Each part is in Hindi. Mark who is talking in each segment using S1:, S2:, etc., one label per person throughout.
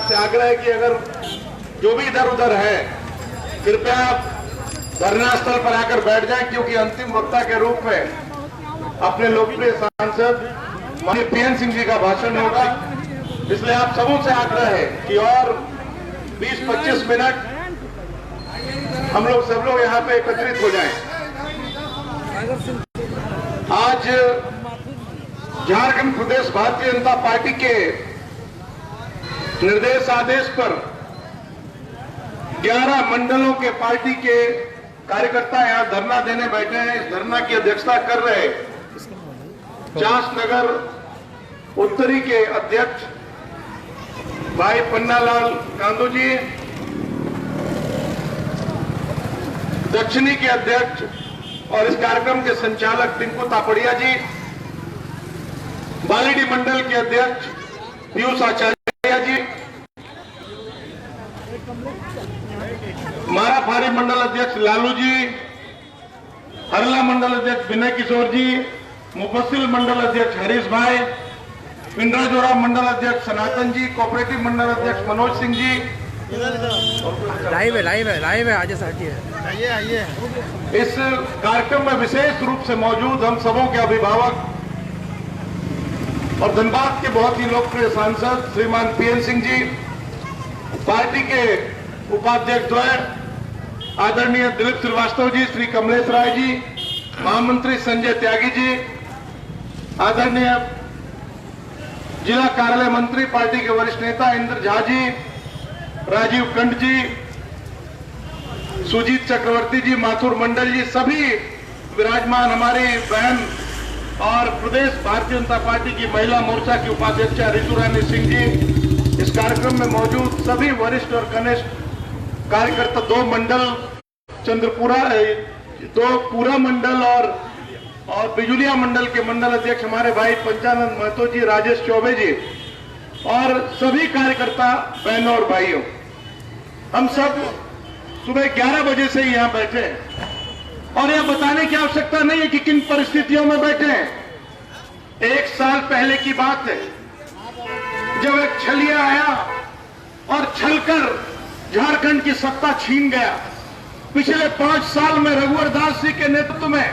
S1: आपसे आग्रह है कि अगर जो भी इधर उधर है कृपया आप धरना स्थल पर आकर बैठ जाएं, क्योंकि अंतिम वक्ता के रूप में अपने लोकप्रिय सांसद माननीय पीएन सिंह जी का भाषण होगा। इसलिए आप सबों से आग्रह है कि और 20-25 मिनट हम लोग सब लोग यहाँ पे एकत्रित हो जाएं। आज झारखंड प्रदेश भारतीय जनता पार्टी के निर्देश आदेश पर 11 मंडलों के पार्टी के कार्यकर्ता यहां धरना देने बैठे हैं। इस धरना की अध्यक्षता कर रहे चास नगर उत्तरी के अध्यक्ष भाई पन्नालाल कांदू जी, दक्षिणी के अध्यक्ष और इस कार्यक्रम के संचालक टिंकू तापड़िया जी, बालीडी मंडल के अध्यक्ष पीयूष आचार्य जी, माराफारी मंडल अध्यक्ष लालू जी, हरला मंडल अध्यक्ष विनय किशोर जी, मुफस्सिल मंडल अध्यक्ष हरीश भाई, पिंडराजोरा मंडल अध्यक्ष सनातन जी, कोऑपरेटिव मंडल अध्यक्ष मनोज सिंह जी।
S2: लाइव है आज आइए।
S1: इस कार्यक्रम में विशेष रूप से मौजूद हम सबों के अभिभावक और धनबाद के बहुत ही लोकप्रिय सांसद श्रीमान पीएन सिंह जी, पार्टी के उपाध्यक्ष द्वय आदरणीय दिलीप श्रीवास्तव जी, श्री कमलेश राय जी, महामंत्री संजय त्यागी जी, आदरणीय जिला कार्यालय मंत्री पार्टी के वरिष्ठ नेता इंद्र झा जी, राजीव कंठ जी, सुजीत चक्रवर्ती जी, माथुर मंडल जी, सभी विराजमान हमारी बहन और प्रदेश भारतीय जनता पार्टी की महिला मोर्चा की उपाध्यक्ष रितु रानी सिंह जी, इस कार्यक्रम में मौजूद सभी वरिष्ठ और कनिष्ठ कार्यकर्ता, 2 मंडल चंद्रपुरा, 2 पूरा मंडल और बिजुलिया मंडल के मंडल अध्यक्ष हमारे भाई पंचानंद महतो जी, राजेश चौबे जी और सभी कार्यकर्ता बहनों और भाइयों, हम सब सुबह 11 बजे से यहाँ बैठे हैं और यह बताने की आवश्यकता नहीं है कि किन परिस्थितियों में बैठे हैं। 1 साल पहले की बात है जब एक छलिया आया और छलकर झारखंड की सत्ता छीन गया। पिछले 5 साल में रघुवर दास जी के नेतृत्व में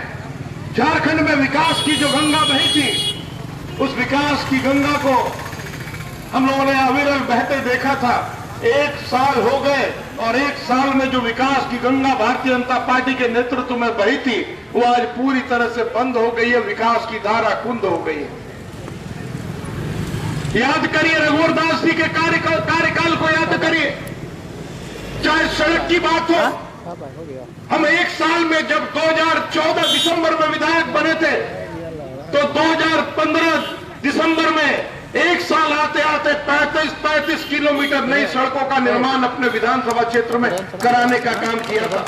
S1: झारखंड में विकास की जो गंगा बही थी, उस विकास की गंगा को हम लोगों ने अविरल बहते देखा था। 1 साल हो गए और 1 साल में जो विकास की गंगा भारतीय जनता पार्टी के नेतृत्व में बही थी, वो आज पूरी तरह से बंद हो गई है, विकास की धारा कुंद हो गई है। याद करिए रघुवर दास जी के कार्यकाल को याद करिए, चाहे सड़क की बात हो। हम 1 साल में जब 2014 दिसंबर में विधायक बने थे, तो 2015 दिसंबर में 1 साल आते आते 35 किलोमीटर नई सड़कों का निर्माण अपने विधानसभा क्षेत्र में कराने का काम किया था।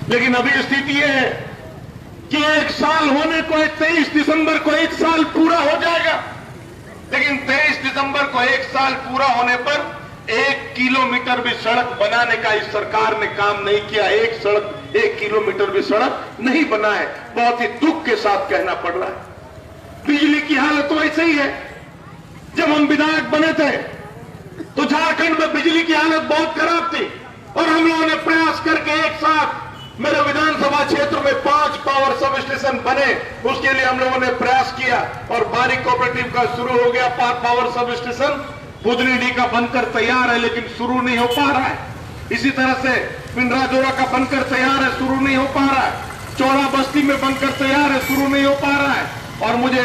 S1: लेकिन अभी स्थिति यह है कि 1 साल होने को 23 दिसंबर को 1 साल पूरा हो जाएगा, लेकिन 23 दिसंबर को 1 साल पूरा होने पर 1 किलोमीटर भी सड़क बनाने का इस सरकार ने काम नहीं किया। 1 किलोमीटर भी सड़क नहीं बना है। बहुत ही दुख के साथ कहना पड़ रहा है। बिजली की हालत तो ऐसे ही है। जब हम विधायक बने थे तो झारखंड में बिजली की हालत बहुत खराब थी और हम लोगों ने प्रयास करके एक साथ मेरे विधानसभा क्षेत्र में 5 पावर सब स्टेशन बने। उसके लिए हम लोगों ने प्रयास किया और बारी कोऑपरेटिव का शुरू हो गया पावर सब स्टेशन। बुधनीडी का बनकर तैयार है लेकिन शुरू नहीं हो पा रहा है। इसी तरह से पिंडराजोरा का बनकर तैयार है, शुरू नहीं हो पा रहा है। चौड़ा बस्ती में बनकर तैयार है, शुरू नहीं हो पा रहा है। और मुझे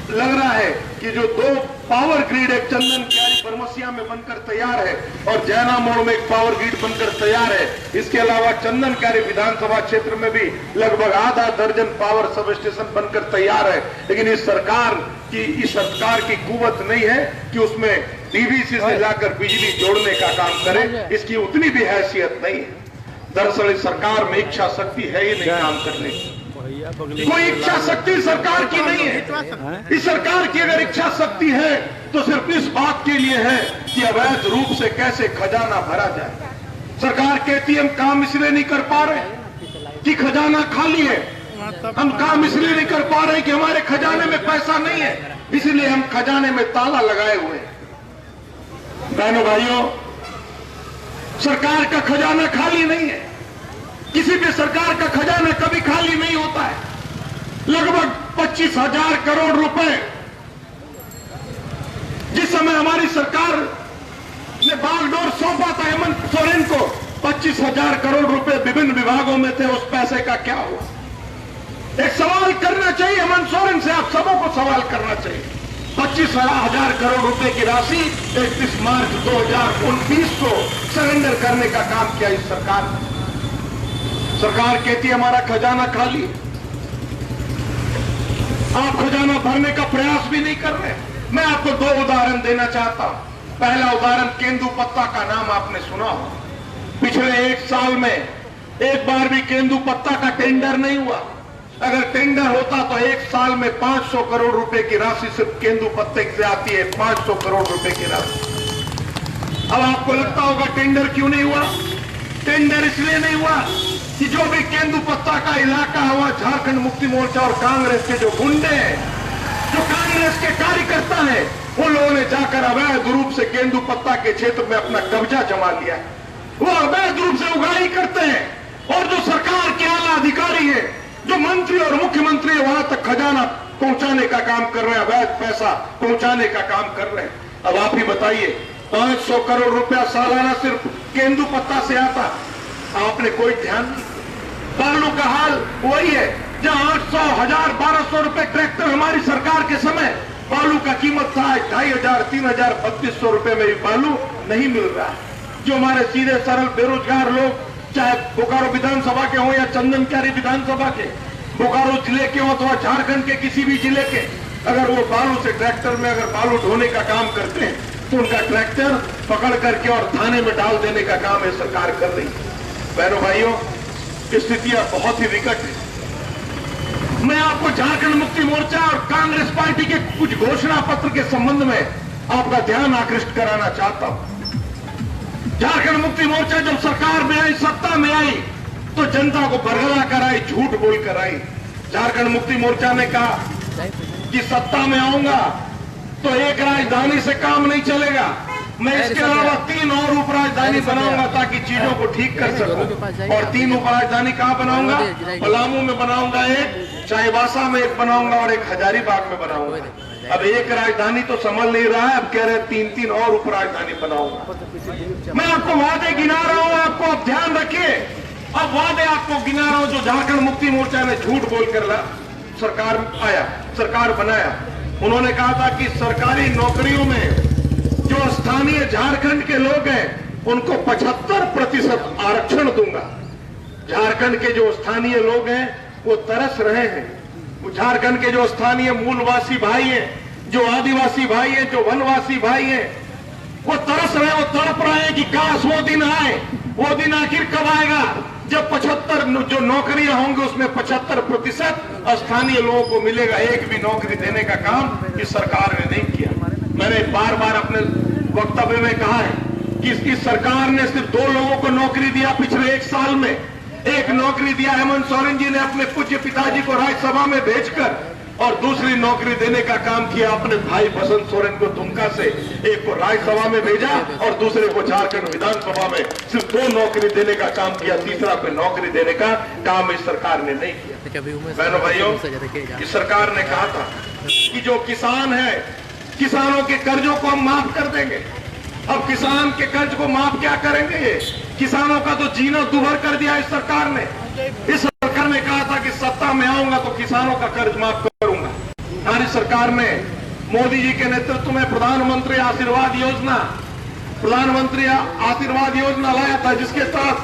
S1: लग रहा है कि जो 2 पावर ग्रिड, एक चंदन क्यारी परमसिया में बनकर तैयार है और जैना मोड़ में एक पावर ग्रिड बनकर तैयार है। इसके अलावा चंदन क्यारी विधानसभा क्षेत्र में भी लगभग आधा दर्जन पावर सब स्टेशन बनकर तैयार है। लेकिन इस सरकार की कुवत नहीं है कि उसमें डीवीसी से जाकर बिजली जोड़ने का काम करे। इसकी उतनी भी हैसियत नहीं है। दरअसल इस सरकार में इच्छा शक्ति है ही नहीं काम करने की। कोई इच्छा शक्ति सरकार की नहीं है। इस सरकार की अगर इच्छा शक्ति है तो सिर्फ इस बात के लिए है कि अवैध रूप से कैसे खजाना भरा जाए। सरकार कहती है हम काम इसलिए नहीं कर पा रहे कि खजाना खाली है, हम काम इसलिए नहीं कर पा रहे कि हमारे खजाने में पैसा नहीं है, इसलिए हम खजाने में ताला लगाए हुए हैं। बहनों भाइयों, सरकार का खजाना खाली नहीं है। किसी भी सरकार का खजाना कभी खाली नहीं होता है। लगभग 25,000 करोड़ रुपए जिस समय हमारी सरकार ने बागडोर सौंपा था हेमंत सोरेन को, 25,000 करोड़ रुपए विभिन्न विभागों में थे। उस पैसे का क्या हुआ? एक सवाल करना चाहिए हेमंत सोरेन से, आप सबों को सवाल करना चाहिए। 25,000 करोड़ रुपए की राशि 31 मार्च 2029 को सरेंडर करने का काम किया इस सरकार ने। सरकार कहती है हमारा खजाना खाली है। आप खजाना भरने का प्रयास भी नहीं कर रहे। मैं आपको 2 उदाहरण देना चाहता हूं। पहला उदाहरण केंदुपत्ता का नाम आपने सुना हो। पिछले 1 साल में एक बार भी केंदुपत्ता का टेंडर नहीं हुआ। अगर टेंडर होता तो 1 साल में 500 करोड़ रुपए की राशि सिर्फ केंदुपत्ते से आती है, 500 करोड़ रुपए की राशि। अब आपको लगता होगा टेंडर क्यों नहीं हुआ? टेंडर इसलिए नहीं हुआ कि जो भी केंदुपत्ता का इलाका हुआ, झारखंड मुक्ति मोर्चा और कांग्रेस के जो गुंडे हैं, जो कांग्रेस के कार्यकर्ता हैं, उन लोगों ने जाकर अवैध रूप से केंदुपत्ता के क्षेत्र में अपना कब्जा जमा लिया है। वो अवैध रूप से उगाही करते हैं और जो सरकार के आला अधिकारी हैं, जो मंत्री और मुख्यमंत्री वहां तक खजाना पहुंचाने का काम कर रहे हैं, अवैध पैसा पहुंचाने का काम कर रहे हैं। अब आप ही बताइए, 500 करोड़ रुपया सालाना सिर्फ केंदुपत्ता से आता, आपने कोई ध्यान नहीं। बालू का हाल वही है, जहां 800, 1000, 1200 रुपए ट्रैक्टर हमारी सरकार के समय बालू का कीमत था 2500, 3000, 3200 रुपए में भी बालू नहीं मिल रहा है। जो हमारे सीधे सरल बेरोजगार लोग, चाहे बोकारो विधानसभा के हों या चंदनकारी विधानसभा के, बोकारो जिले के हों अथवा झारखंड के किसी भी जिले के, अगर वो बालू से ट्रैक्टर में अगर बालू ढोने का काम करते हैं तो उनका ट्रैक्टर पकड़ करके और थाने में डाल देने का काम ये सरकार कर रही है। बहनों भाइयों, स्थितियां बहुत ही विकट है। मैं आपको झारखंड मुक्ति मोर्चा और कांग्रेस पार्टी के कुछ घोषणा पत्र के संबंध में आपका ध्यान आकृष्ट कराना चाहता हूं। झारखंड मुक्ति मोर्चा जब सरकार में आई, सत्ता में आई, तो जनता को बरगला कर आई, झूठ बोलकर आई। झारखंड मुक्ति मोर्चा ने कहा कि सत्ता में आऊंगा तो एक राजधानी से काम नहीं चलेगा, मैं इसके अलावा 3 और उप राजधानी बनाऊंगा ताकि चीजों को ठीक कर सकूं। और 3 उप राजधानी कहां बनाऊंगा? पलामू में बनाऊंगा एक, चाईबासा में एक बनाऊंगा और एक हजारीबाग में बनाऊंगा। अब एक राजधानी तो संभल नहीं रहा है, अब कह रहे 3-3 और उप राजधानी बनाऊंगा। मैं आपको वादे गिना रहा हूं, आपको अब ध्यान रखिए। अब वादे आपको गिना रहा हूं जो झारखंड मुक्ति मोर्चा ने झूठ बोलकर सरकार आया, सरकार बनाया। उन्होंने कहा था कि सरकारी नौकरियों में जो स्थानीय झारखंड के लोग हैं उनको 75% आरक्षण दूंगा। झारखंड के जो स्थानीय लोग हैं वो तरस रहे हैं। झारखंड के जो स्थानीय मूलवासी भाई हैं, जो आदिवासी भाई हैं, जो वनवासी भाई हैं, वो तरस रहे हैं, वो तड़प रहे हैं कि काश वो दिन आए। वो दिन आखिर कब आएगा जब 75 जो नौकरियां होंगी उसमें 75% स्थानीय लोगों को मिलेगा। एक भी नौकरी देने का काम इस सरकार ने नहीं किया। मैंने बार बार अपने वक्तव्य में कहा है कि इसकी सरकार ने सिर्फ 2 लोगों को नौकरी दिया पिछले 1 साल में। एक नौकरी दिया हेमंत सोरेन जी ने अपने पूज्य पिताजी को राज्यसभा में भेजकर, और दूसरी नौकरी देने का काम किया अपने भाई बसंत सोरेन को दुमका से। एक को राज्यसभा में भेजा और दूसरे को झारखंड विधानसभा में। सिर्फ 2 नौकरी देने का काम किया, तीसरा कोई नौकरी देने का काम इस सरकार ने नहीं किया। बहनों भाइयों, इस सरकार ने कहा था कि जो किसान है, किसानों के कर्जों को हम माफ कर देंगे। अब किसान के कर्ज को माफ क्या करेंगे? ये किसानों का तो जीना दुभर कर दिया इस सरकार ने। इस सरकार ने कहा था कि सत्ता में आऊंगा तो किसानों का कर्ज माफ करूंगा। हमारी सरकार ने मोदी जी के नेतृत्व में प्रधानमंत्री आशीर्वाद योजना लाया था, जिसके तहत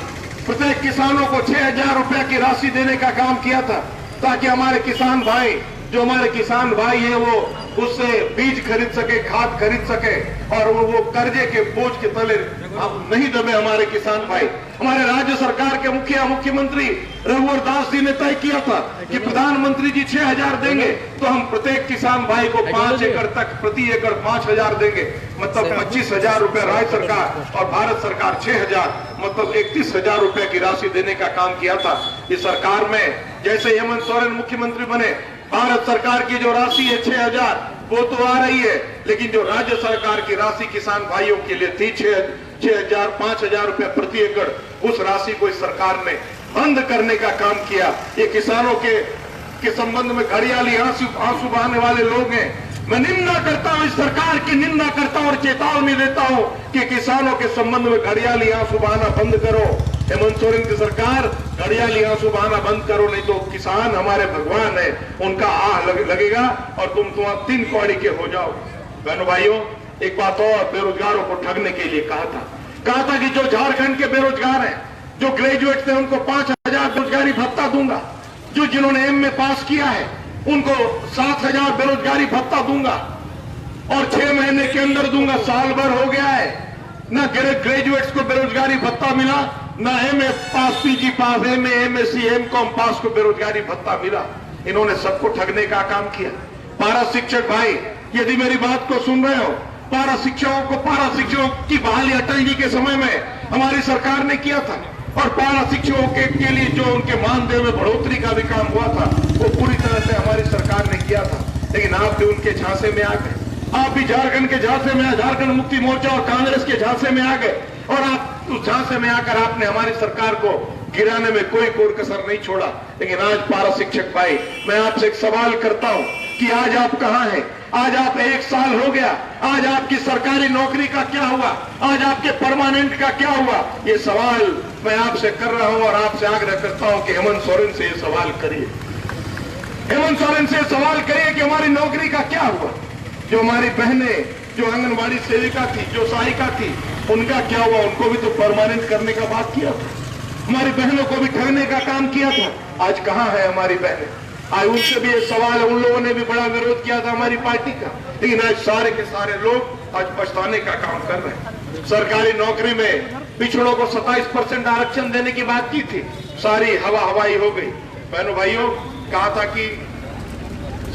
S1: प्रत्येक किसानों को 6,000 रुपया की राशि देने का काम किया था, ताकि हमारे किसान भाई हैं वो उससे बीज खरीद सके, खाद खरीद सके और वो कर्जे के बोझ के तले नहीं दबे हमारे किसान भाई। हमारे राज्य सरकार के मुख्यमंत्री रघुवर दास जी ने तय किया था कि प्रधानमंत्री जी 6,000 देंगे तो हम प्रत्येक किसान भाई को 5 एकड़ तक प्रति एकड़ 5,000 देंगे, मतलब 25,000 रुपए राज्य सरकार और भारत सरकार 6,000, मतलब 31,000 रुपए की राशि देने का काम किया था। इस सरकार में जैसे हेमंत सोरेन मुख्यमंत्री बने, भारत सरकार की जो राशि है 6,000, वो तो आ रही है, लेकिन जो राज्य सरकार की राशि किसान भाइयों के लिए थी 6,000 5,000 रुपया प्रति एकड़, उस राशि को इस सरकार ने बंद करने का काम किया। ये किसानों के संबंध में घड़ियाली आंसू बहाने वाले लोग हैं। मैं निंदा करता हूं, इस सरकार की निंदा करता हूं और चेतावनी देता हूं कि किसानों के संबंध में घड़ियाली आंसू बहाना बंद करो। हेमंत सोरेन की सरकार, घड़ियाली आंसू बहाना बंद करो, नहीं तो किसान हमारे भगवान है, उनका आह लगेगा और तुम 3 कौड़ी के हो जाओ। बहनों भाइयों, एक बात और, बेरोजगारों को ठगने के लिए कहा था कि जो झारखंड के बेरोजगार हैं, जो ग्रेजुएट थे, उनको 5,000 बेरोजगारी भत्ता दूंगा। जो जिन्होंने एमए पास किया है उनको 7,000 बेरोजगारी भत्ता दूंगा और 6 महीने के अंदर दूंगा। साल भर हो गया है, ना ग्रेजुएट्स को बेरोजगारी भत्ता मिला, ना एमए पास, पीजी पास, एमए, एमएससी, एमकॉम पास को बेरोजगारी भत्ता मिला। इन्होंने सबको ठगने का काम किया। पारा शिक्षक भाई, यदि मेरी बात को सुन रहे हो, पारा शिक्षकों की बहाली अटल जी के समय में हमारी सरकार ने किया था और पारा शिक्षकों के लिए जो उनके मानदेय में बढ़ोतरी का भी काम हुआ था वो पूरी तरह से हमारी सरकार ने किया था। लेकिन आप भी उनके झांसे में आ गए, आप भी झारखंड के झांसे में, झारखंड मुक्ति मोर्चा और कांग्रेस के झांसे में आ गए और आप उस झांसे में आकर आपने हमारी सरकार को गिराने में कोई कोर कसर नहीं छोड़ा। लेकिन आज पारा शिक्षक भाई, मैं आपसे एक सवाल करता हूं कि आज आप कहां हैं? आज आप 1 साल हो गया, आज आपकी सरकारी नौकरी का क्या हुआ? आज आपके परमानेंट का क्या हुआ? ये सवाल मैं आपसे कर रहा हूं और आपसे आग्रह करता हूं कि हेमंत सोरेन से ये सवाल करिए। हेमंत सोरेन से सवाल करिए कि हमारी नौकरी का क्या हुआ? जो हमारी बहनें, जो आंगनबाड़ी सेविका थी, जो सहायिका थी, उनका क्या हुआ? उनको भी तो परमानेंट करने का बात किया था। हमारी बहनों को भी ठगने का काम किया था। आज कहां है हमारी बहनें? आज उनसे भी ये सवाल है। उन लोगों ने भी बड़ा विरोध किया था हमारी पार्टी का, लेकिन आज सारे के सारे लोग आज पछताने का काम कर रहे हैं। सरकारी नौकरी में पिछड़ों को 27% आरक्षण देने की बात की थी, सारी हवाई हो गई। बहनों भाइयों, कहा था कि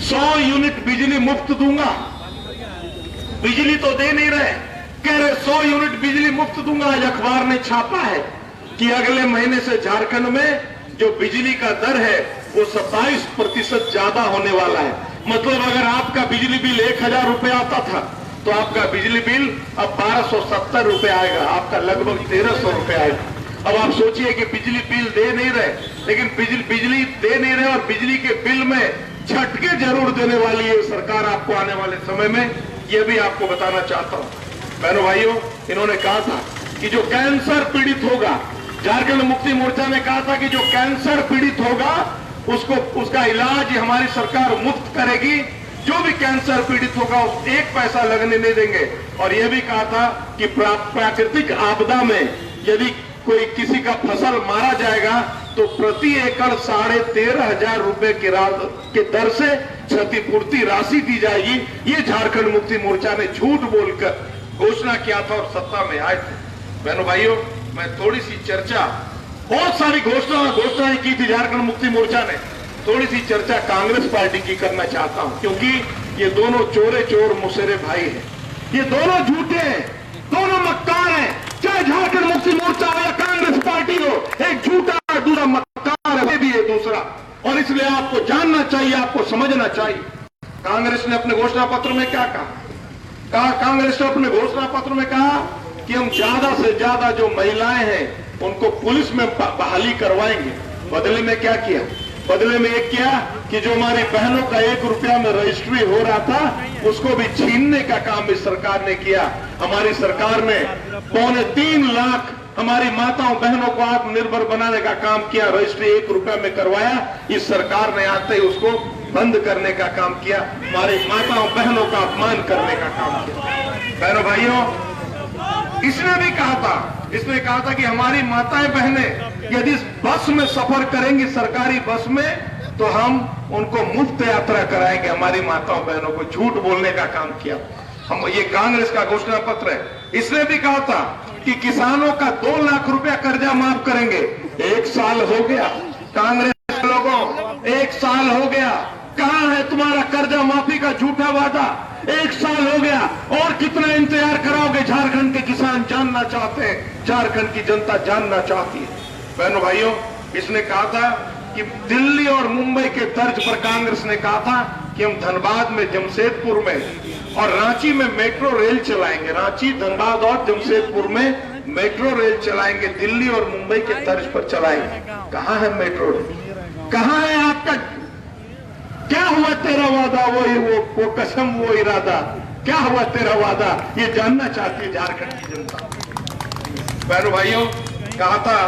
S1: 100 यूनिट बिजली मुफ्त दूंगा, बिजली तो दे नहीं रहे, कह रहे 100 यूनिट बिजली मुफ्त दूंगा। आज अखबार ने छापा है कि अगले महीने से झारखंड में जो बिजली का दर है वो 27% ज्यादा होने वाला है। मतलब अगर आपका बिजली बिल 1,000 रुपए आता था तो आपका बिजली बिल अब 1,270 रुपए आएगा, आपका लगभग 1,300 रुपए आएगा। अब आप सोचिए कि बिजली बिल दे नहीं रहे, लेकिन बिजली दे नहीं रहे और बिजली के बिल में झटके जरूर देने वाली है सरकार आपको आने वाले समय में, यह भी आपको बताना चाहता हूं। बहनों भाइयों, इन्होंने कहा था कि जो कैंसर पीड़ित होगा, झारखंड मुक्ति मोर्चा ने कहा था कि जो कैंसर पीड़ित होगा उसका इलाज हमारी सरकार मुफ्त करेगी। जो भी कैंसर पीड़ित होगा उस 1 पैसा लगने नहीं देंगे। और यह भी कहा था कि प्राकृतिक आपदा में यदि कोई किसी का फसल मारा जाएगा तो प्रति एकड़ 13,500 रुपए के दर से क्षतिपूर्ति राशि दी जाएगी। ये झारखंड मुक्ति मोर्चा ने झूठ बोलकर घोषणा किया था और सत्ता में आए थे। बहनों भाइयों, मैं थोड़ी सी चर्चा, बहुत सारी घोषणाएं की थी झारखंड मुक्ति मोर्चा ने, थोड़ी सी चर्चा कांग्रेस पार्टी की करना चाहता हूं, क्योंकि ये दोनों चोर मुसेरे भाई हैं। ये दोनों झूठे हैं, दोनों मक्कार हैं। चाहे झारखंड मुक्ति मोर्चा हो या कांग्रेस पार्टी हो, एक झूठा दूसरा मक्कार है, भी है दूसरा। और इसलिए आपको जानना चाहिए, आपको समझना चाहिए। कांग्रेस ने अपने घोषणा पत्र में क्या कहा? कांग्रेस ने अपने घोषणा पत्र में कहा कि हम ज्यादा से ज्यादा जो महिलाएं हैं उनको पुलिस में बहाली करवाएंगे। बदले में क्या किया? बदले में एक किया कि जो हमारी बहनों का 1 रुपया में रजिस्ट्री हो रहा था उसको भी छीनने का काम इस सरकार ने किया। हमारी सरकार ने 3.25 लाख हमारी माताओं बहनों को आत्मनिर्भर बनाने का काम किया, रजिस्ट्री 1 रुपया में करवाया। इस सरकार ने आते ही उसको बंद करने का काम किया, हमारी माताओं बहनों का अपमान करने का काम किया। बहनों भाइयों, इसने भी कहा था कि हमारी माताएं बहनें यदि बस में सफर करेंगी, सरकारी बस में, तो हम उनको मुफ्त यात्रा कराएंगे। हमारी माताओं बहनों को झूठ बोलने का काम किया। हम, ये कांग्रेस का घोषणा पत्र है। इसने भी कहा था कि किसानों का 2 लाख रुपया कर्जा माफ करेंगे। 1 साल हो गया कांग्रेस लोगों, 1 साल हो गया, कहां है तुम्हारा कर्जा माफी का झूठा वादा? 1 साल हो गया, और कितना इंतजार कराओगे? झारखंड के किसान जानना चाहते हैं, झारखंड की जनता जानना चाहती है। बहनों भाइयों, इसने कहा था कि दिल्ली और मुंबई के तर्ज पर कांग्रेस ने कहा था कि हम धनबाद में, जमशेदपुर में और रांची में मेट्रो रेल चलाएंगे। रांची, धनबाद और जमशेदपुर में मेट्रो रेल चलाएंगे, दिल्ली और मुंबई के तर्ज पर चलाएंगे। कहां है मेट्रो रेल? कहां है आपका? क्या हुआ तेरा वादा? वो कसम, वो इरादा, क्या हुआ तेरा वादा? ये जानना चाहती है झारखंड की जनता। बहनों भाइयों, कहा था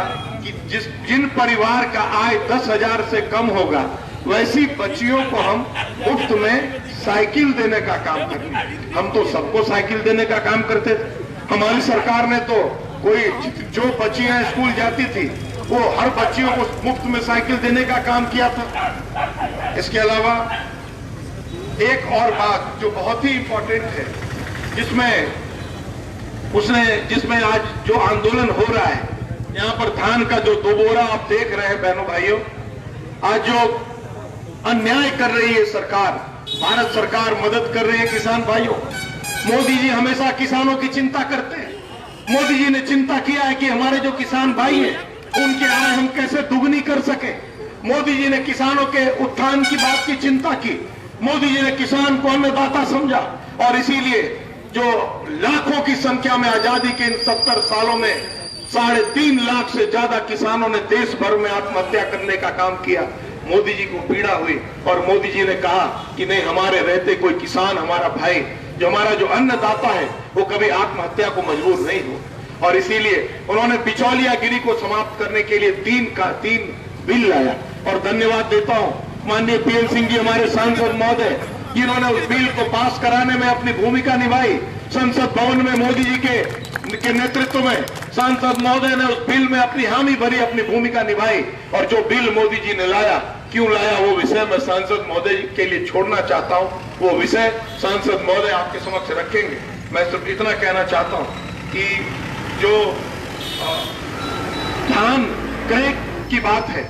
S1: कि जिन परिवार का आय 10,000 से कम होगा वैसी बच्चियों को हम मुफ्त में साइकिल देने का काम करेंगे। हम तो सबको साइकिल देने का काम करते थे। हमारी सरकार ने तो कोई जो बच्चियां स्कूल जाती थी वो हर बच्चियों को मुफ्त में साइकिल देने का काम किया था। इसके अलावा एक और बात जो बहुत ही इंपॉर्टेंट है, जिसमें आज जो आंदोलन हो रहा है, यहां पर धान का जो 2 बोरा आप देख रहे हैं बहनों भाइयों, आज जो अन्याय कर रही है सरकार, भारत सरकार मदद कर रही है किसान भाइयों। मोदी जी हमेशा किसानों की चिंता करते हैं। मोदी जी ने चिंता किया है कि हमारे जो किसान भाई हैं उनकी आय हम कैसे दुगनी कर सके। मोदी जी ने किसानों के उत्थान की बात की चिंता की। मोदी जी ने किसान को अन्नदाता समझा और इसीलिए जो लाखों की संख्या में आजादी के इन 70 सालों में 3.5 लाख से ज्यादा किसानों ने देश भर में आत्महत्या करने का काम किया। मोदी जी को पीड़ा हुई और मोदी जी ने कहा कि नहीं, हमारे रहते कोई किसान, हमारा भाई, जो हमारा जो अन्नदाता है, वो कभी आत्महत्या को मजबूर नहीं हो। और इसीलिए उन्होंने बिचौलियागिरी को समाप्त करने के लिए 3 बिल लाया। और धन्यवाद देता हूं माननीय पीएल सिंह जी, हमारे सांसद महोदय, जिन्होंने उस बिल को पास कराने में अपनी भूमिका निभाई। संसद भवन में मोदी जी के नेतृत्व में सांसद महोदय ने उस बिल में अपनी हामी भरी, अपनी भूमिका निभाई। और जो बिल मोदी जी ने लाया, क्यों लाया, वो विषय मैं सांसद महोदय के लिए छोड़ना चाहता हूं। वो विषय सांसद महोदय आपके समक्ष रखेंगे। मैं सिर्फ इतना कहना चाहता हूं कि जो धान क्रय की बात है,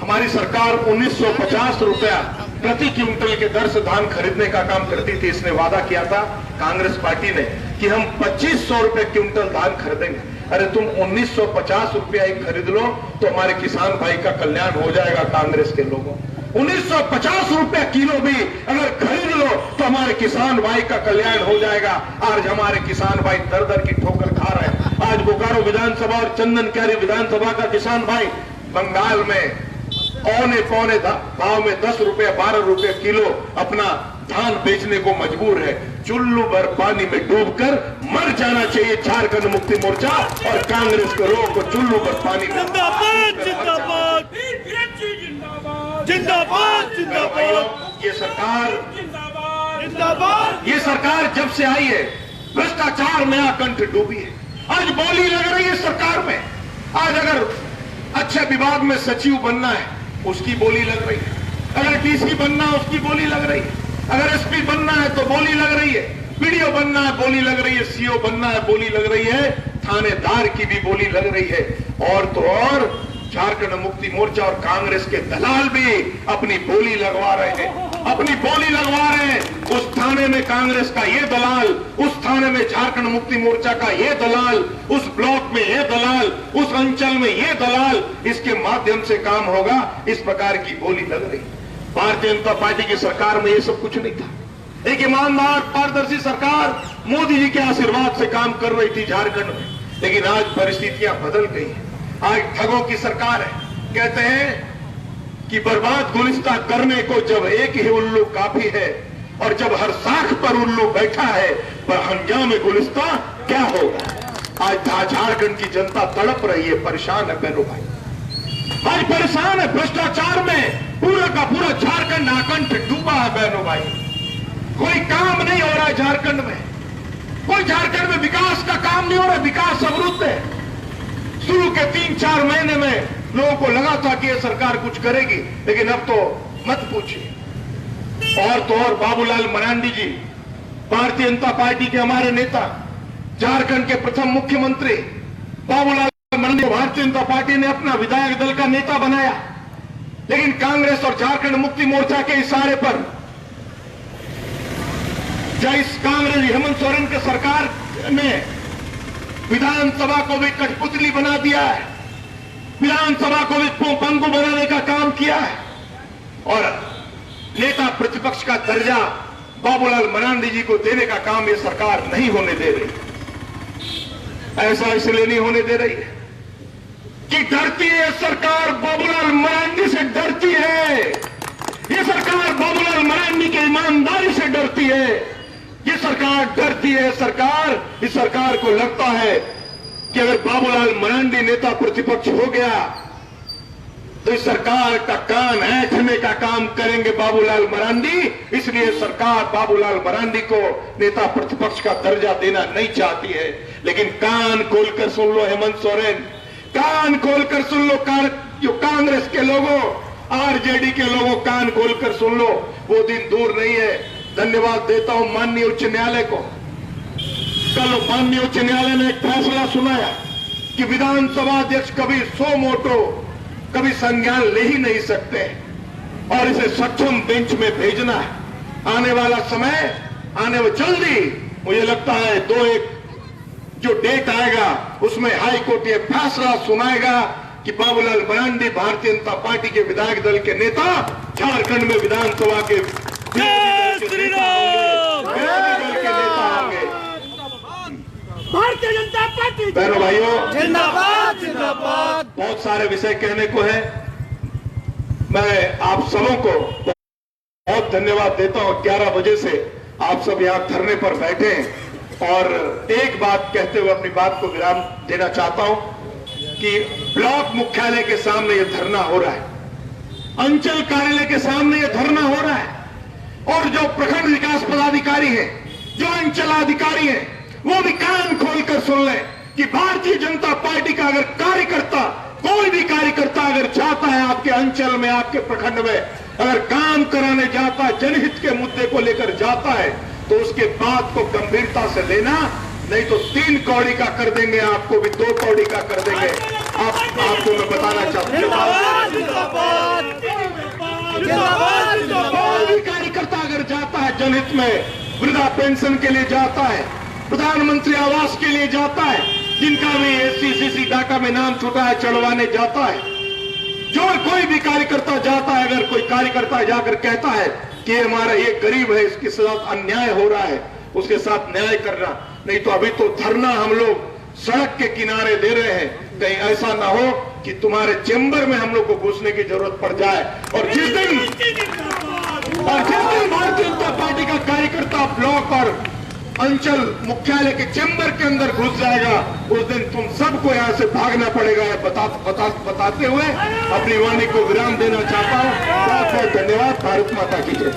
S1: हमारी सरकार 1950 रुपया प्रति क्विंटल के दर से धान खरीदने का काम करती थी। इसने वादा किया था कांग्रेस पार्टी ने कि हम 2500 रुपए क्विंटल धान खरीदेंगे। अरे तुम 1950 रुपया ही खरीद लो तो हमारे किसान भाई का कल्याण हो जाएगा। कांग्रेस के लोगों, 1950 रुपया किलो भी अगर खरीद लो तो हमारे किसान भाई का कल्याण हो जाएगा। आज हमारे किसान भाई दर दर की ठोकर खा रहे हैं। आज बोकारो विधानसभा और चंदनकारी विधानसभा का किसान भाई बंगाल में औने भाव में 10 रुपए 12 रुपए किलो अपना धान बेचने को मजबूर है। चुल्लू भर पानी में डूबकर मर जाना चाहिए झारखंड मुक्ति मोर्चा और कांग्रेस के लोगों को चुल्लू भर पानी में।
S3: जिंदाबाद जिंदाबाद जिंदाबाद जिंदाबाद।
S1: ये सरकार
S3: जिंदाबाद।
S1: ये सरकार जब से आई है भ्रष्टाचार में आकंठ डूबी है। आज बोली लग रही है सरकार में। आज अगर अच्छे विभाग में सचिव बनना है उसकी बोली लग रही है, अगर डीसी बनना है उसकी बोली लग रही है, अगर एसपी बनना है तो बोली लग रही है, पीडीओ बनना है बोली लग रही है, सीओ बनना है बोली लग रही है, थानेदार की भी बोली लग रही है। और तो और झारखंड मुक्ति मोर्चा और कांग्रेस के दलाल भी अपनी बोली लगवा रहे हैं, अपनी बोली लगवा रहे हैं। उस थाने में कांग्रेस का ये दलाल, उस थाने में झारखंड मुक्ति मोर्चा का ये दलाल, उस ब्लॉक में ये दलाल, उस अंचल में ये दलाल, इसके माध्यम से काम होगा। इस प्रकार की बोली लग रही। भारतीय जनता पार्टी की सरकार में ये सब कुछ नहीं था। एक ईमानदार पारदर्शी सरकार मोदी जी के आशीर्वाद से काम कर रही थी झारखंड में। लेकिन आज परिस्थितियां बदल गई हैं। आज ठगों की सरकार है। कहते हैं कि बर्बाद गुलिस्ता करने को जब एक ही उल्लू काफी है और जब हर साख पर उल्लू बैठा है पर हंगामे गुलिस्ता क्या होगा। आज झारखंड की जनता तड़प रही है, परेशान है बहनों भाई, आज परेशान है। भ्रष्टाचार में पूरा का पूरा झारखंड आकंठ डूबा है बहनों भाई। कोई काम नहीं हो रहा है झारखंड में, कोई झारखंड में विकास का काम नहीं हो रहा है। विकास अवरुद्ध है। शुरू के 3-4 महीने में लोगों को लगा था कि यह सरकार कुछ करेगी, लेकिन अब तो मत पूछिए। और तो और बाबूलाल मरांडी जी, भारतीय जनता पार्टी के हमारे नेता, झारखंड के प्रथम मुख्यमंत्री बाबूलाल मरांडी, भारतीय जनता पार्टी ने अपना विधायक दल का नेता बनाया। लेकिन कांग्रेस और झारखंड मुक्ति मोर्चा के इशारे पर इस कांग्रेस हेमंत सोरेन के सरकार ने विधानसभा को भी कठपुतली बना दिया है, विधानसभा को भी पंगु बनाने का काम किया है। और नेता प्रतिपक्ष का दर्जा बाबूलाल मरांडी जी को देने का काम ये सरकार नहीं होने दे रही। ऐसा इसलिए नहीं होने दे रही कि डरती है सरकार, बाबूलाल मरांडी से डरती है। ये सरकार बाबूलाल मरांडी की ईमानदारी से डरती है। ये सरकार डरती है। इस सरकार को लगता है कि अगर बाबूलाल मरांडी नेता प्रतिपक्ष हो गया तो इस सरकार का कान ऐंठने का काम करेंगे बाबूलाल मरांडी। इसलिए सरकार बाबूलाल मरांडी को नेता प्रतिपक्ष का दर्जा देना नहीं चाहती है। लेकिन कान खोलकर सुन लो हेमंत सोरेन, कान खोलकर सुन लो, जो कांग्रेस के लोगों, आरजेडी के लोगों, कान खोलकर सुन लो, वो दिन दूर नहीं है। धन्यवाद देता हूं माननीय उच्च न्यायालय को। कल माननीय उच्च न्यायालय ने एक फैसला सुनाया कि विधानसभा अध्यक्ष कभी सो मोटो कभी संज्ञान ले ही नहीं सकते और इसे सक्षम बेंच में भेजना है। आने वाला समय जल्दी, मुझे लगता है 2-1 जो डेट आएगा उसमें हाई कोर्ट ये फैसला सुनाएगा कि बाबूलाल मरांडी भारतीय जनता पार्टी के विधायक दल के नेता झारखंड में विधानसभा के
S3: श्री राम।
S1: विरोधी दल के नेता होंगे।
S3: भारतीय जनता पार्टी
S1: बहनों भाइयों,
S3: जिंदाबाद जिंदाबाद।
S1: बहुत सारे विषय कहने को है। मैं आप सबों को बहुत धन्यवाद देता हूं। 11 बजे से आप सब यहां धरने पर बैठे हैं और एक बात कहते हुए अपनी बात को विराम देना चाहता हूं कि ब्लॉक मुख्यालय के सामने यह धरना हो रहा है, अंचल कार्यालय के सामने यह धरना हो रहा है और जो प्रखंड विकास पदाधिकारी हैं, जो अंचलाधिकारी हैं, वो भी कान खोलकर सुन लें कि भारतीय जनता पार्टी का अगर कार्यकर्ता, कोई भी कार्यकर्ता अगर जाता है आपके अंचल में, आपके प्रखंड में, अगर काम कराने जाता है, जनहित के मुद्दे को लेकर जाता है, तो उसके बात को गंभीरता से लेना, नहीं तो 3 कौड़ी का कर देंगे, आपको भी 2 कौड़ी का कर देंगे। आपको मैं बताना चाहता हूं, कोई भी कार्यकर्ता अगर जाता है जनहित में, वृद्धा पेंशन के लिए जाता है, प्रधानमंत्री आवास के लिए जाता है, जिनका भी SC/CC डाटा में नाम छूटा है चढ़वाने जाता है, जो कोई भी कार्यकर्ता जाता है, अगर कोई कार्यकर्ता जाकर कहता है कि हमारा ये गरीब है, इसके साथ अन्याय हो रहा है, उसके साथ न्याय करना, नहीं तो अभी तो धरना हम लोग सड़क के किनारे दे रहे हैं, कहीं ऐसा ना हो कि तुम्हारे चेंबर में हम लोग को घुसने की जरूरत पड़ जाए। और जिस दिन भारतीय जनता पार्टी का कार्यकर्ता ब्लॉक और अंचल मुख्यालय के चेंबर के अंदर घुस जाएगा, उस दिन तुम सबको यहां से भागना पड़ेगा। बताते हुए अपनी वाणी को विराम देना चाहता हूं। बहुत बहुत धन्यवाद। भारत माता की जय।